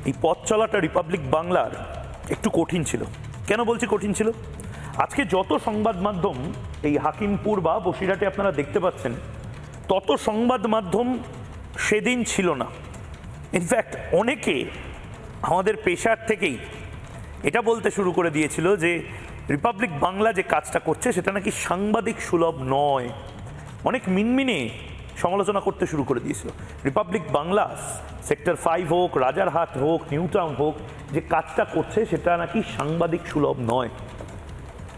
এই পথ চলাটা রিপাবলিক বাংলার একটু কঠিন ছিল। কেন বলছি কঠিন ছিল? আজকে যত সংবাদ মাধ্যম এই হাকিমপুর বা বসিরহাটে আপনারা দেখতে পাচ্ছেন, তত সংবাদ মাধ্যম সেদিন ছিল না। ইনফ্যাক্ট অনেকে আমাদের পেশার থেকেই এটা বলতে শুরু করে দিয়েছিল যে রিপাবলিক বাংলা যে কাজটা করছে সেটা নাকি সাংবাদিক সুলভ নয়। অনেক মিনমিনে সমালোচনা করতে শুরু করে দিয়েছিল। রিপাবলিক বাংলা সেক্টর 5 হোক, রাজারহাট হোক, নিউ টাউন হোক, যে কাজটা করছে সেটা নাকি সাংবাদিক সুলভ নয়।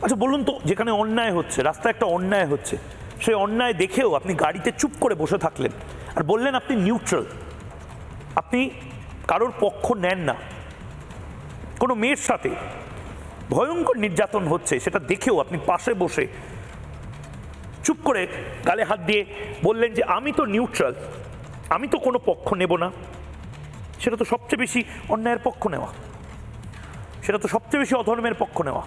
আচ্ছা বলুন তো, যেখানে অন্যায় হচ্ছে, রাস্তায় একটা অন্যায় হচ্ছে, সেই অন্যায় দেখেও আপনি গাড়িতে চুপ করে বসে থাকলেন আর বললেন আপনি নিউট্রাল, আপনি কারোর পক্ষ নেন না। কোনো মেয়ের সাথে ভয়ঙ্কর নির্যাতন হচ্ছে সেটা দেখেও আপনি পাশে বসে চুপ করে গালে হাত দিয়ে বললেন যে আমি তো নিউট্রাল, আমি তো কোনো পক্ষ নেব না। সেটা তো সবচেয়ে বেশি অন্যায়ের পক্ষ নেওয়া, সেটা তো সবচেয়ে বেশি অধর্মের পক্ষ নেওয়া।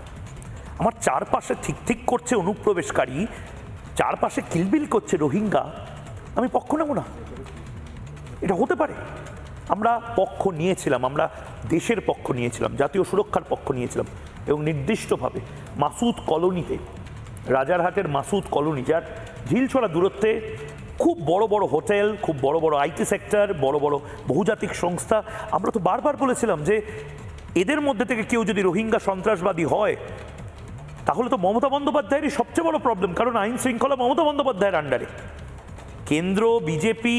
আমার চারপাশে ঠিক ঠিক করছে অনুপ্রবেশকারী, চারপাশে কিলবিল করছে রোহিঙ্গা, আমি পক্ষ নেব না? এটা হতে পারে? আমরা পক্ষ নিয়েছিলাম, আমরা দেশের পক্ষ নিয়েছিলাম, জাতীয় সুরক্ষার পক্ষ নিয়েছিলাম, এবং নির্দিষ্টভাবে মাসুদ কলোনিতে, রাজারহাটের মাসুদ কলোনি, যার ঝিলছড়া দূরত্বে খুব বড় বড় হোটেল, খুব বড় বড় আইটি সেক্টর, বড় বড় বহুজাতিক সংস্থা। আমরা তো বারবার বলেছিলাম যে এদের মধ্যে থেকে কেউ যদি রোহিঙ্গা সন্ত্রাসবাদী হয় তাহলে তো মমতা বন্দ্যোপাধ্যায়েরই সবচেয়ে বড় প্রবলেম, কারণ আইন শৃঙ্খলা মমতা বন্দ্যোপাধ্যায়ের আন্ডারে। কেন্দ্র, বিজেপি,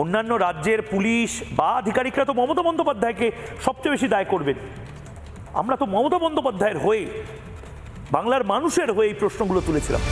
অন্যান্য রাজ্যের পুলিশ বা আধিকারিকরা তো মমতা বন্দ্যোপাধ্যায়কে সবচেয়ে বেশি দায় করবেন। আমরা তো মমতা বন্দ্যোপাধ্যায়ের হয়ে, বাংলার মানুষের হয়ে এই প্রশ্নগুলো তুলেছিলাম।